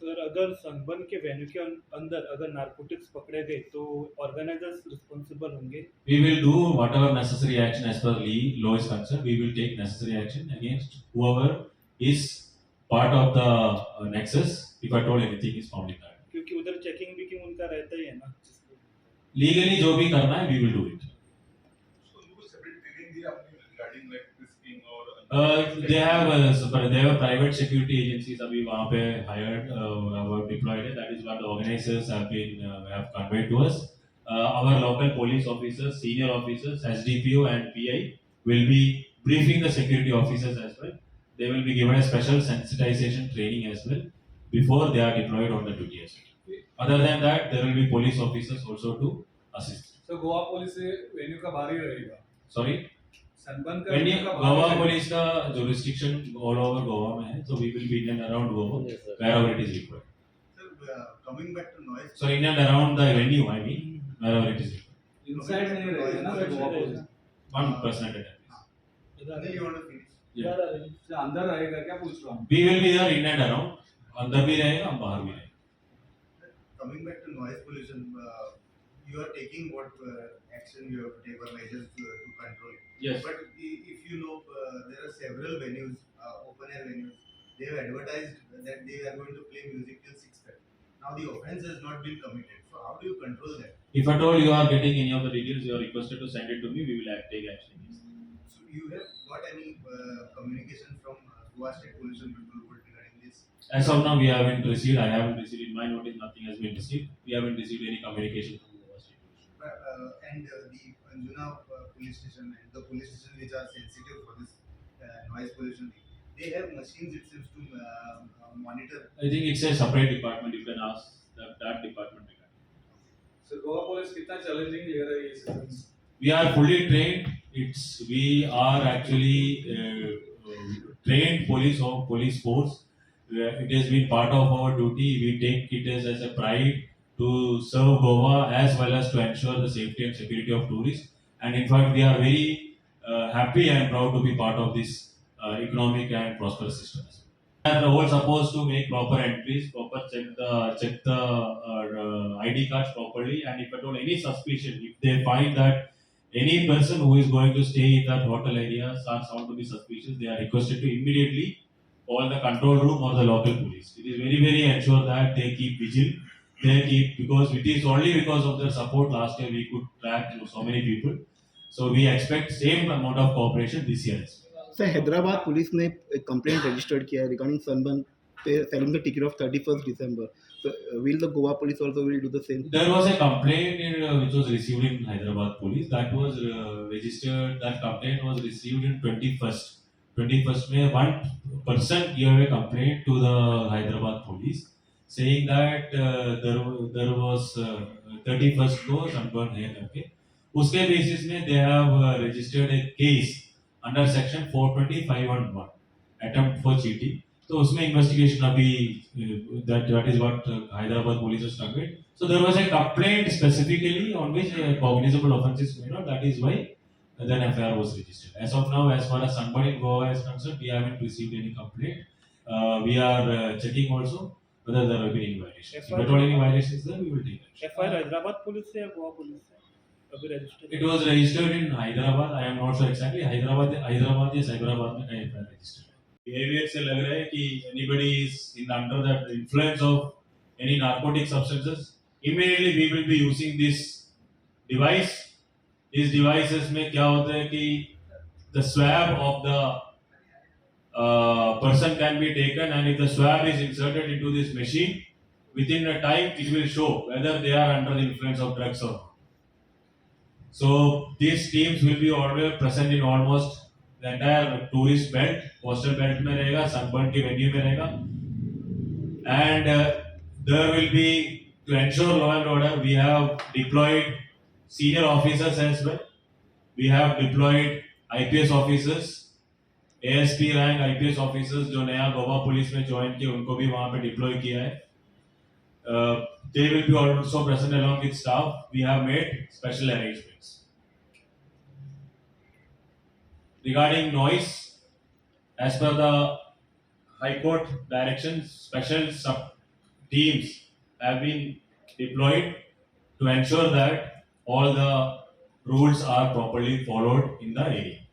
Sir अगर sunburn के venue के अंदर अगर नारकोटिक्स पकड़े गए तो ऑर्गेनाइजर्स रिस्पॉन्सिबल होंगे. We will do whatever necessary action as per law is concerned. We will take necessary action against whoever is part of the nexus if at all anything is found in that. क्योंकि उधर checking भी कि उनका रहता ही है ना. Legally जो भी करना है we will do it. So उनको separate training दी आपने regarding like risking or they have private security agencies अभी वहाँ पे hired were deployed है. That is what the organizers have conveyed to us. Our local police officers, senior officers, SDPO and PI will be briefing the security officers as well. They will be given a special sensitization training as well before they are deployed on the duty as well. Other than that, there will be police officers also to assist. So Goa police से venue का बाहर ही रहेगा. Sorry. Sunburn का When venue का Goa police का jurisdiction all over Goa में है, so we will be in and around Goa wherever it is required. Sir, coming back to noise. So in and around the venue, I mean, wherever it is required. Inside नहीं रहेगा ना Goa police. One person at a time. Then you want to finish. Yeah. से अंदर रहेगा क्या पूछ रहा हूँ. We will be there in and around. अंदर भी रहेगा, बाहर भी रहेगा. Coming back to noise pollution, you are taking what action you have to take or measures to control it. Yes. But if you know, there are several venues, open air venues. They have advertised that they are going to play music till 6:30. Now the offence has not been committed. So how do you control that? If at all you are getting any of the details, you are requested to send it to me. We will take action. So you have got any communication from Goa State Pollution Control Board regarding this? As of now, we haven't received. I haven't received. In my notice, nothing has been received. We haven't received any communication from Goa State Pollution. And the Anjuna police station and the police station which are sensitive for this noise pollution, they have machines it seems to monitor. I think it's a separate department. You can ask that department. So Goa police कितना challenging ले रही है इस season. We are fully trained. We are actually trained police force. It has been part of our duty. We take it as a pride to serve Goa as well as to ensure the safety and security of tourists. And in fact, we are very happy and proud to be part of this economic and prosperous system. We are all supposed to make proper entries, check the ID cards properly, and if at all any suspicion, if they find that any person who is going to stay in that hotel area starts found to be suspicious, they are requested to immediately call the control room or the local police. It is very ensure that they keep vigilant. Because it is only because of their support last year we could track so many people. So we expect same amount of cooperation this year. Sir Hyderabad police ने एक complaint registered किया है regarding sunburn पे selling the ticket of 31st December. So will the Goa police also will do the same? There was a complaint which was received in Hyderabad police that was registered. That complaint was received in 21st. 21st में one person gave a complaint to the Hyderabad police saying that there was 31st को Sunburn है करके. उसके basis में they have registered a case under section 425(1) attempt for cheating. तो उसमें investigation अभी that is what Hyderabad police has conveyed. So there was a complaint specifically on which cognizable offence is made. That is why then FIR was registered. As of now, as far as Sunburn in Goa is concerned, we haven't received any complaint. We are checking also whether there have been any violations. If at all any violations there, we will take action. FIR Hyderabad police से या Goa police से अभी register. It was registered in Hyderabad. I am not sure exactly. Hyderabad या Cyberabad में कहीं FIR registered. Behavior से लग रहा है कि anybody is under the influence of any narcotic substances, immediately we will be using this device. These devices में क्या होता है कि the swab of the person can be taken, and if the swab is inserted into this machine, within a time it will show whether they are under the influence of drugs or not. So these teams will be always present in almost the entire tourist belt, coastal belt में रहेगा, Sunburn के venue में रहेगा, and there will be, to ensure law and order, we have deployed senior officers as well. We have deployed IPS officers, ASP rank IPS officers जो नया Goa police में join किए उनको भी वहाँ पे डिप्लॉय किया है. They will be also present along with staff. We have made special arrangements. Regarding noise, as per the High Court directions, special teams have been deployed to ensure that all the rules are properly followed in the area.